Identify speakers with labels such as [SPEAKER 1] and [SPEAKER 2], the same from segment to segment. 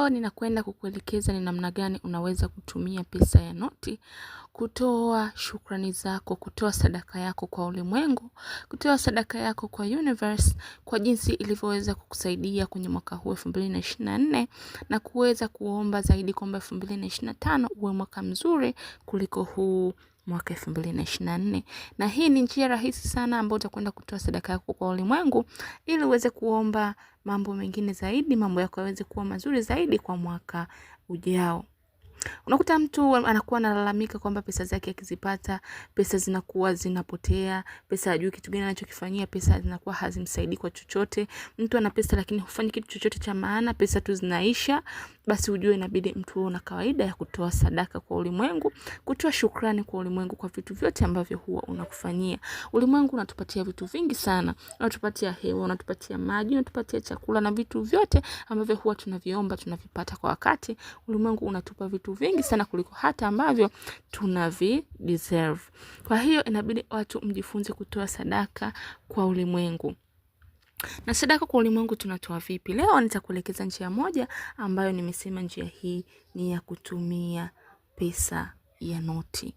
[SPEAKER 1] Leo ninakwenda kukuelekeza ni namna gani unaweza kutumia pesa ya noti kutoa shukrani zako, kutoa sadaka yako kwa ulimwengu, kutoa sadaka yako kwa universe, kwa jinsi ilivyoweza kukusaidia kwenye mwaka huu 2024 na kuweza kuomba zaidi kwamba 2025 uwe mwaka mzuri kuliko huu mwaka 2024. Na hii ni njia rahisi sana ambayo utakwenda kutoa sadaka yako kwa ulimwengu ili uweze kuomba mambo mengine zaidi, mambo yako yaweze kuwa mazuri zaidi kwa mwaka ujao. Unakuta mtu anakuwa analalamika kwamba pesa zake akizipata, pesa zinakuwa zinapotea, pesa hajui kitu gani anachokifanyia, pesa zinakuwa hazimsaidii kwa chochote. Mtu ana pesa lakini hufanyi kitu chochote cha maana, pesa tu zinaisha. Basi ujue inabidi mtu una kawaida ya kutoa sadaka kwa ulimwengu, kutoa shukrani kwa ulimwengu kwa vitu vyote ambavyo huwa unakufanyia. Ulimwengu unatupatia vitu vingi sana. Unatupatia hewa, unatupatia maji, unatupatia chakula na vitu vyote ambavyo huwa tunaviomba, tunavipata kwa wakati. Ulimwengu unatupa vitu vingi sana kuliko hata ambavyo tunavi-deserve. Kwa hiyo inabidi watu mjifunze kutoa sadaka kwa ulimwengu. Na sadaka kwa ulimwengu tunatoa vipi? Leo nitakuelekeza njia moja ambayo nimesema njia hii ni ya kutumia pesa ya noti.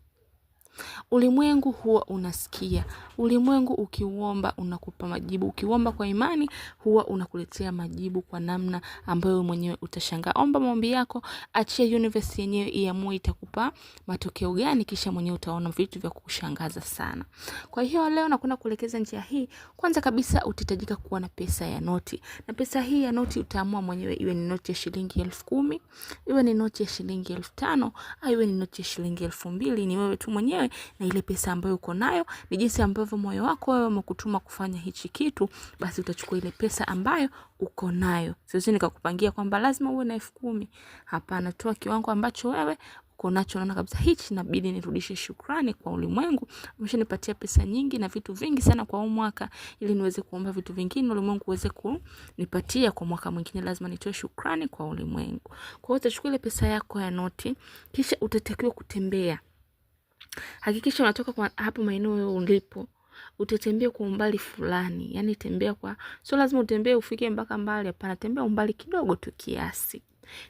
[SPEAKER 1] Ulimwengu huwa unasikia. Ulimwengu ukiuomba unakupa majibu. Ukiomba kwa imani huwa unakuletea majibu kwa namna ambayo mwenyewe utashangaa. Omba maombi yako, achia universe yenyewe iamue itakupa matokeo gani, kisha mwenyewe utaona vitu vya kukushangaza sana. Kwa hiyo leo nakwenda kuelekeza njia hii. Kwanza kabisa utahitajika kuwa na pesa ya noti. Na pesa hii ya noti utaamua mwenyewe, iwe ni noti ya shilingi 10,000, iwe ni noti ya shilingi 5,000, au iwe ni noti ya shilingi 2,000. Ni wewe tu mwenyewe na ile pesa ambayo uko nayo, ni jinsi ambavyo moyo wako wewe umekutuma kufanya hichi kitu, basi utachukua ile pesa ambayo uko nayo. Siwezi nikakupangia kwamba lazima uwe na 10,000. Hapana, toa kiwango ambacho wewe uko nacho, unaona kabisa hichi inabidi nirudishe shukrani kwa ulimwengu. Umeshanipatia pesa nyingi na vitu vingi sana kwa huu mwaka, ili niweze kuomba vitu vingine ulimwengu uweze kunipatia kwa mwaka mwingine, lazima nitoe shukrani kwa ulimwengu. Kwa hiyo utachukua ile pesa yako ya noti, kisha utatakiwa kutembea. Hakikisha unatoka kwa hapo maeneo ulipo, utatembea kwa umbali fulani. Yani tembea kwa, sio lazima utembee ufike mpaka mbali, hapana, tembea umbali kidogo tu kiasi.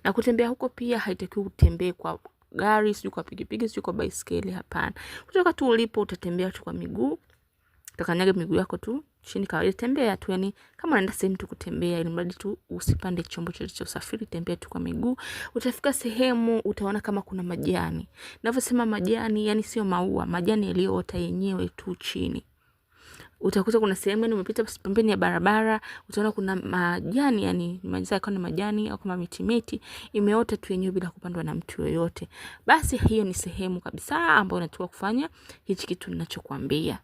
[SPEAKER 1] Na kutembea huko pia haitakiwi utembee kwa gari, sio kwa pikipiki, sio kwa baiskeli, hapana. Kutoka tu ulipo utatembea tu kwa miguu. Utakanyaga miguu yako tu chini, kawaida tembea tu, yani kama unaenda sehemu tu kutembea, ili mradi tu usipande chombo chochote cha usafiri, tembea tu kwa miguu. Utafika sehemu utaona kama kuna majani. Ninavyosema majani, yani sio maua, majani yaliyoota yenyewe tu chini. Utakuta kuna sehemu yani umepita pembeni ya barabara, utaona kuna majani, yani majani kama majani au kama miti imeota tu yenyewe bila kupandwa na mtu yoyote. Basi hiyo ni sehemu kabisa ambayo unatakiwa kufanya hichi kitu ninachokuambia.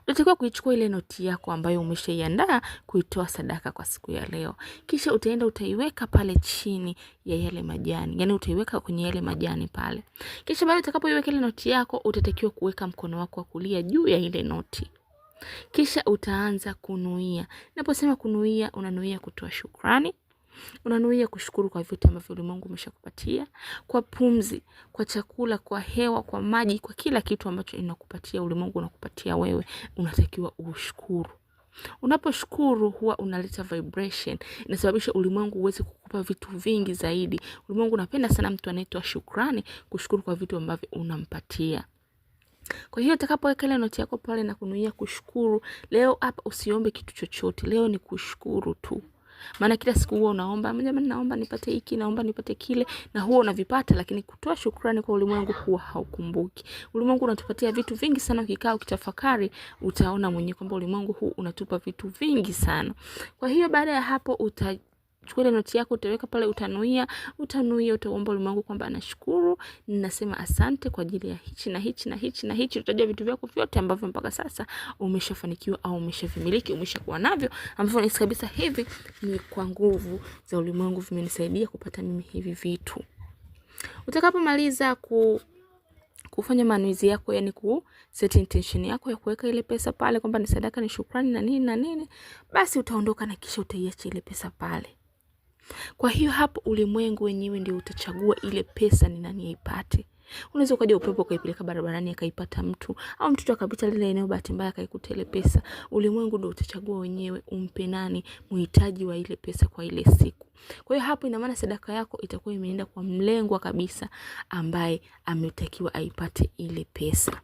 [SPEAKER 1] Utatakiwa kuichukua ile noti yako ambayo umeshaiandaa kuitoa sadaka kwa siku ya leo. Kisha utaenda utaiweka pale chini ya yale majani. Yani utaiweka kwenye yale majani pale. Kisha baada utakapoiweka ile noti yako, utatakiwa kuweka mkono wako wa kulia juu ya ile noti. Kisha utaanza kunuia. Ninaposema kunuia, unanuia kutoa shukrani. Unanuia kushukuru kwa vyote ambavyo ulimwengu umeshakupatia, kwa pumzi, kwa chakula, kwa hewa, kwa maji, kwa kila kitu ambacho inakupatia ulimwengu unakupatia wewe, unatakiwa ushukuru. Unaposhukuru huwa unaleta vibration, inasababisha ulimwengu uweze kukupa vitu vingi zaidi. Ulimwengu unapenda sana mtu anayetoa shukrani, kushukuru kwa vitu ambavyo unampatia. Kwa hiyo utakapoweka ile noti yako pale na kunuia kushukuru, leo hapa usiombe kitu chochote, leo ni kushukuru tu. Maana kila siku huwa unaomba, jamani naomba nipate hiki, naomba nipate kile, na huwa unavipata, lakini kutoa shukrani kwa ulimwengu huwa haukumbuki. Ulimwengu unatupatia vitu vingi sana, ukikaa ukitafakari utaona mwenyewe kwamba ulimwengu huu unatupa vitu vingi sana. Kwa hiyo baada ya hapo utachukua ile noti yako, utaweka pale, utanuia, utaomba ulimwengu kwamba anashukuru, ninasema asante kwa ajili ya hichi na hichi na hichi na hichi. Utaja vitu vyako vyote ambavyo mpaka sasa umeshafanikiwa au umeshavimiliki, umeshakuwa navyo, ambavyo ni kabisa hivi ni kwa nguvu za ulimwengu vimenisaidia kupata mimi hivi vitu. Utakapomaliza kufanya manuizi yako, yani set intention yako ya kuweka ile pesa pale kwamba ni sadaka, ni shukrani na nini na nini, basi utaondoka na kisha utaiacha ile pesa pale. Kwa hiyo hapo ulimwengu wenyewe ndio utachagua ile pesa ni nani aipate. Unaweza ukaja upepo ukaipeleka barabarani akaipata mtu, au mtoto akapita lile eneo bahati mbaya akaikuta ile pesa. Ulimwengu ndio utachagua wenyewe umpe nani mhitaji wa ile pesa kwa ile siku. Kwa hiyo hapo ina maana sadaka yako itakuwa imeenda kwa mlengwa kabisa ambaye ametakiwa aipate ile pesa.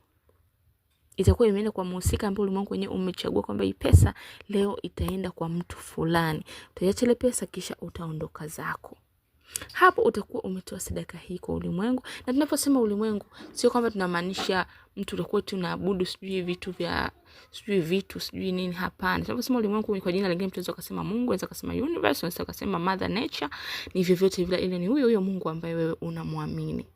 [SPEAKER 1] Itakuwa imeenda kwa mhusika ambaye ulimwengu wenyewe umechagua kwamba hii pesa leo itaenda kwa mtu fulani. Utaiacha ile pesa kisha utaondoka zako. Hapo utakuwa umetoa sadaka hii kwa ulimwengu. Na tunaposema ulimwengu sio kwamba tunamaanisha mtu utakuwa tunaabudu sijui vitu sijui nini, hapana. Tunaposema ulimwengu kwa jina lingine, mtu anaweza kusema Mungu, anaweza kusema universe, anaweza kusema mother nature, ni vyovyote vile, ile ni huyo Mungu ambaye wewe unamwamini.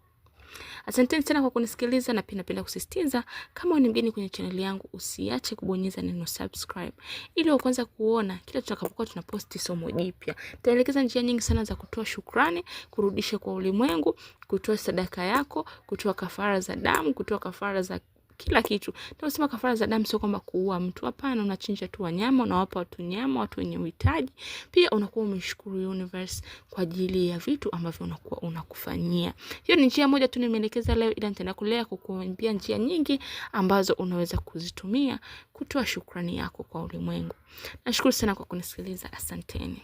[SPEAKER 1] Asanteni sana kwa kunisikiliza, na pia napenda kusisitiza kama ni mgeni kwenye channel yangu usiache kubonyeza neno subscribe ili uanze kuona kila tutakapokuwa tunaposti somo jipya. Taelekeza njia nyingi sana za kutoa shukrani, kurudisha kwa ulimwengu, kutoa sadaka yako, kutoa kafara za damu, kutoa kafara za kila kitu. Tunasema kafara za damu sio kwamba kuua mtu, hapana. Unachinja tu wanyama, unawapa watu nyama, watu wenye uhitaji. Pia unakuwa umeshukuru universe kwa ajili ya vitu ambavyo unakuwa unakufanyia. Hiyo ni njia moja tu nimeelekeza leo, ila nitaenda kulea kukuambia njia nyingi ambazo unaweza kuzitumia kutoa shukrani yako kwa ulimwengu. Nashukuru sana kwa kunisikiliza. Asanteni.